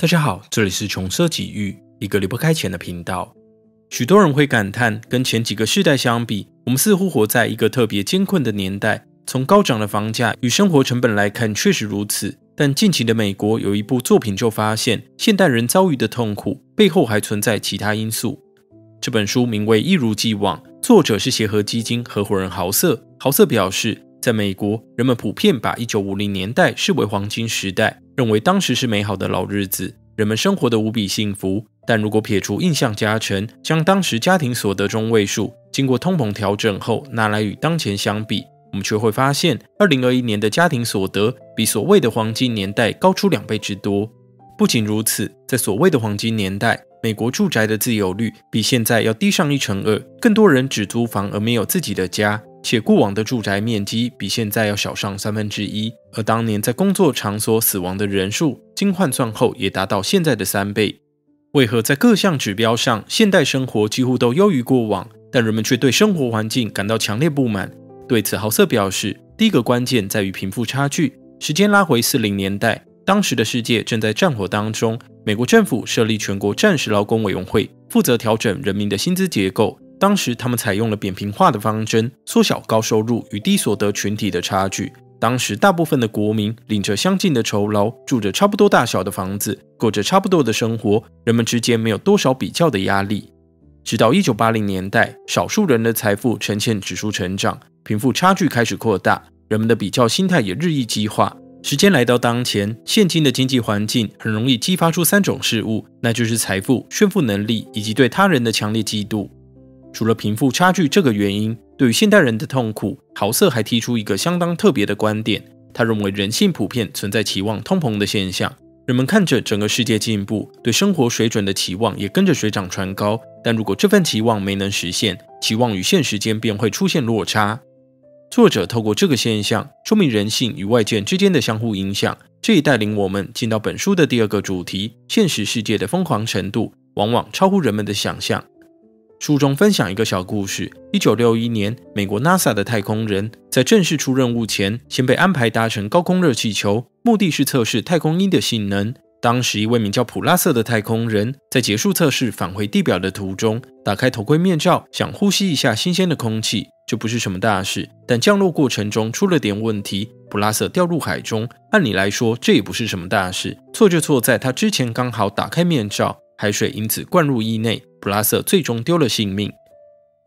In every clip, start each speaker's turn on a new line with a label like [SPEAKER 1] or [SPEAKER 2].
[SPEAKER 1] 大家好，这里是穷奢极欲，一个离不开钱的频道。许多人会感叹，跟前几个世代相比，我们似乎活在一个特别艰困的年代。从高涨的房价与生活成本来看，确实如此。但近期的美国有一部作品就发现，现代人遭遇的痛苦背后还存在其他因素。这本书名为《一如既往》，作者是协和基金合伙人豪瑟。豪瑟表示，在美国，人们普遍把1950年代视为黄金时代，认为当时是美好的老日子，人们生活得无比幸福。但如果撇除印象加成，将当时家庭所得中位数经过通膨调整后拿来与当前相比，我们却会发现2021年的家庭所得比所谓的黄金年代高出2倍之多。不仅如此，在所谓的黄金年代，美国住宅的自有率比现在要低上1/2，更多人只租房而没有自己的家，且过往的住宅面积比现在要小上1/3，而当年在工作场所死亡的人数，经换算后也达到现在的3倍。为何在各项指标上，现代生活几乎都优于过往，但人们却对生活环境感到强烈不满？对此，豪瑟表示，第一个关键在于贫富差距。时间拉回40年代，当时的世界正在战火当中，美国政府设立全国战时劳工委员会，负责调整人民的薪资结构。当时他们采用了扁平化的方针，缩小高收入与低所得群体的差距。当时大部分的国民领着相近的酬劳，住着差不多大小的房子，过着差不多的生活，人们之间没有多少比较的压力。直到1980年代，少数人的财富呈现指数成长，贫富差距开始扩大，人们的比较心态也日益激化。时间来到当前，现今的经济环境很容易激发出3种事物，那就是财富、炫富能力以及对他人的强烈嫉妒。除了贫富差距这个原因，对于现代人的痛苦，豪瑟还提出一个相当特别的观点。他认为人性普遍存在期望通膨的现象，人们看着整个世界进步，对生活水准的期望也跟着水涨船高，但如果这份期望没能实现，期望与现实间便会出现落差。作者透过这个现象，说明人性与外界之间的相互影响，这也带领我们进到本书的第2个主题：现实世界的疯狂程度往往超乎人们的想象。书中分享一个小故事：1961年，美国 NASA 的太空人在正式出任务前，先被安排搭乘高空热气球，目的是测试太空衣的性能。当时一位名叫普拉瑟的太空人在结束测试返回地表的途中，打开头盔面罩，想呼吸一下新鲜的空气。这不是什么大事，但降落过程中出了点问题，普拉瑟掉入海中。按理来说，这也不是什么大事，错就错在他之前刚好打开面罩，海水因此灌入衣内，普拉瑟最终丢了性命。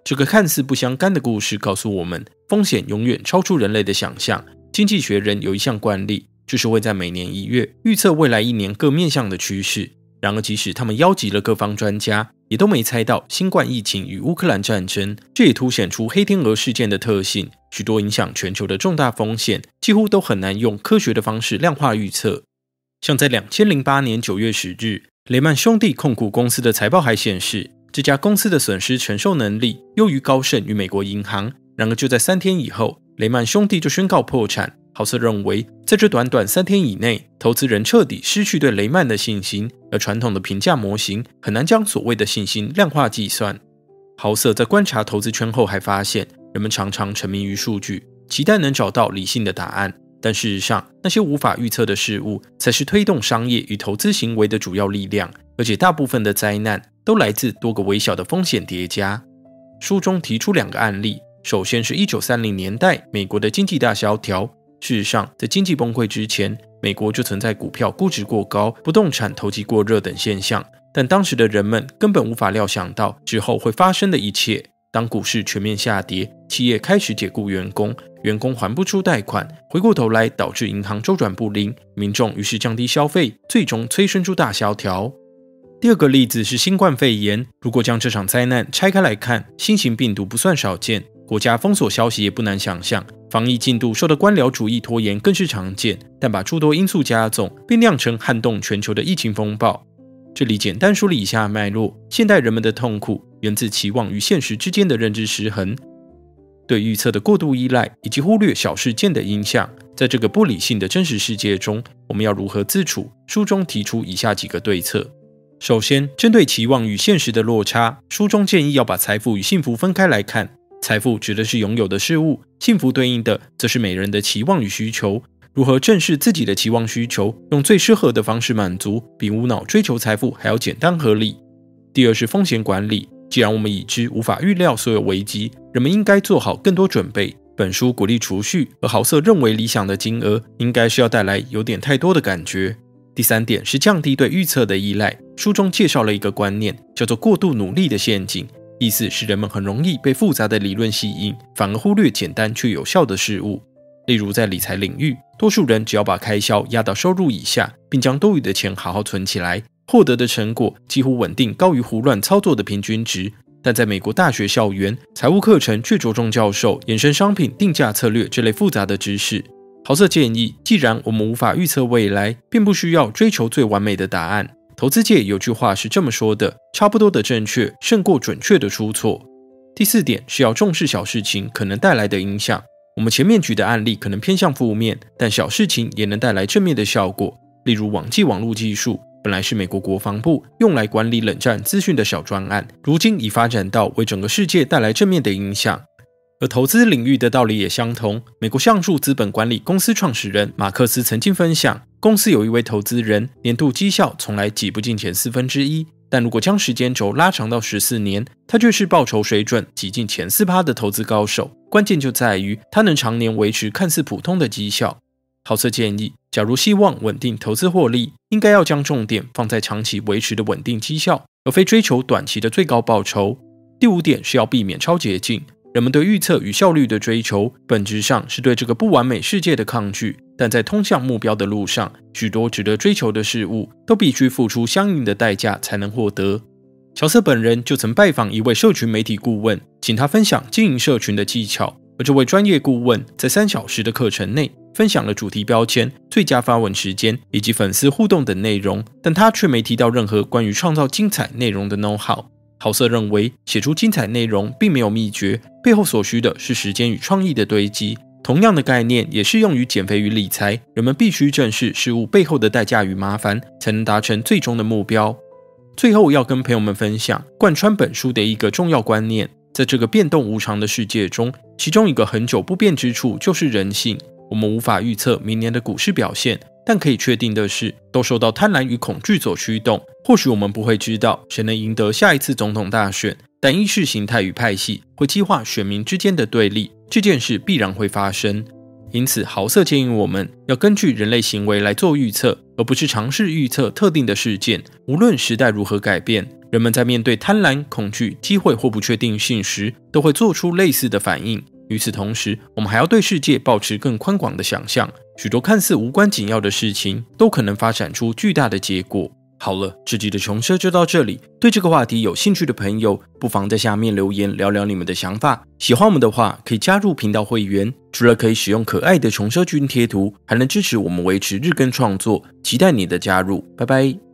[SPEAKER 1] 这个看似不相干的故事告诉我们，风险永远超出人类的想象。经济学人有一项惯例，就是会在每年1月预测未来1年各面向的趋势。然而即使他们邀集了各方专家，也都没猜到新冠疫情与乌克兰战争。这也凸显出黑天鹅事件的特性，许多影响全球的重大风险几乎都很难用科学的方式量化预测。像在2008年9月10日，雷曼兄弟控股公司的财报还显示，这家公司的损失承受能力优于高盛与美国银行。然而就在3天以后，雷曼兄弟就宣告破产。豪瑟认为，在这短短3天以内，投资人彻底失去对雷曼的信心，而传统的评价模型很难将所谓的信心量化计算。豪瑟在观察投资圈后还发现，人们常常沉迷于数据，期待能找到理性的答案。但事实上，那些无法预测的事物才是推动商业与投资行为的主要力量，而且大部分的灾难都来自多个微小的风险叠加。书中提出2个案例，首先是1930年代美国的经济大萧条。事实上，在经济崩溃之前，美国就存在股票估值过高、不动产投机过热等现象，但当时的人们根本无法料想到之后会发生的一切。当股市全面下跌，企业开始解雇员工，员工还不出贷款，回过头来导致银行周转不灵，民众于是降低消费，最终催生出大萧条。第2个例子是新冠肺炎。如果将这场灾难拆开来看，新型病毒不算少见，国家封锁消息也不难想象，防疫进度受到官僚主义拖延更是常见，但把诸多因素加总，并酿成撼动全球的疫情风暴。这里简单梳理以下脉络：现代人们的痛苦源自期望与现实之间的认知失衡，对预测的过度依赖，以及忽略小事件的影响。在这个不理性的真实世界中，我们要如何自处？书中提出以下几个对策。首先，针对期望与现实的落差，书中建议要把财富与幸福分开来看。财富指的是拥有的事物，幸福对应的则是每人的期望与需求。如何正视自己的期望需求，用最适合的方式满足，比无脑追求财富还要简单合理。第二是风险管理，既然我们已知无法预料所有危机，人们应该做好更多准备。本书鼓励储蓄，而豪瑟认为理想的金额应该是要带来有点太多的感觉。第三点是降低对预测的依赖，书中介绍了一个观念，叫做过度努力的陷阱，意思是人们很容易被复杂的理论吸引，反而忽略简单却有效的事物。例如在理财领域，多数人只要把开销压到收入以下，并将多余的钱好好存起来，获得的成果几乎稳定高于胡乱操作的平均值。但在美国大学校园，财务课程却着重教授衍生商品定价策略这类复杂的知识。豪瑟建议，既然我们无法预测未来，便不需要追求最完美的答案。投资界有句话是这么说的，差不多的正确胜过准确的出错。第四点是要重视小事情可能带来的影响。我们前面举的案例可能偏向负面，但小事情也能带来正面的效果。例如网际网络技术，本来是美国国防部用来管理冷战资讯的小专案，如今已发展到为整个世界带来正面的影响。而投资领域的道理也相同。美国橡树资本管理公司创始人马克思曾经分享，公司有一位投资人，年度绩效从来挤不进前1/4，但如果将时间轴拉长到14年，他却是报酬水准挤进前4%的投资高手。关键就在于他能常年维持看似普通的绩效。豪瑟建议，假如希望稳定投资获利，应该要将重点放在长期维持的稳定绩效，而非追求短期的最高报酬。第五点是要避免超捷径。人们对预测与效率的追求，本质上是对这个不完美世界的抗拒，但在通向目标的路上，许多值得追求的事物都必须付出相应的代价才能获得。乔瑟本人就曾拜访一位社群媒体顾问，请他分享经营社群的技巧，而这位专业顾问在3小时的课程内分享了主题标签、最佳发文时间以及粉丝互动等内容，但他却没提到任何关于创造精彩内容的 know-how。豪瑟认为，写出精彩内容并没有秘诀，背后所需的是时间与创意的堆积。同样的概念也适用于减肥与理财，人们必须正视事物背后的代价与麻烦，才能达成最终的目标。最后要跟朋友们分享贯穿本书的一个重要观念，在这个变动无常的世界中，其中一个恒久不变之处就是人性。我们无法预测明年的股市表现，但可以确定的是，都受到贪婪与恐惧所驱动。或许我们不会知道谁能赢得下一次总统大选，但意识形态与派系会激化选民之间的对立，这件事必然会发生。因此，豪瑟建议我们要根据人类行为来做预测，而不是尝试预测特定的事件。无论时代如何改变，人们在面对贪婪、恐惧、机会或不确定性时，都会做出类似的反应。与此同时，我们还要对世界保持更宽广的想象，许多看似无关紧要的事情都可能发展出巨大的结果。好了，这集的穷奢就到这里。对这个话题有兴趣的朋友，不妨在下面留言聊聊你们的想法。喜欢我们的话，可以加入频道会员，除了可以使用可爱的穷奢君贴图，还能支持我们维持日更创作。期待你的加入，拜拜。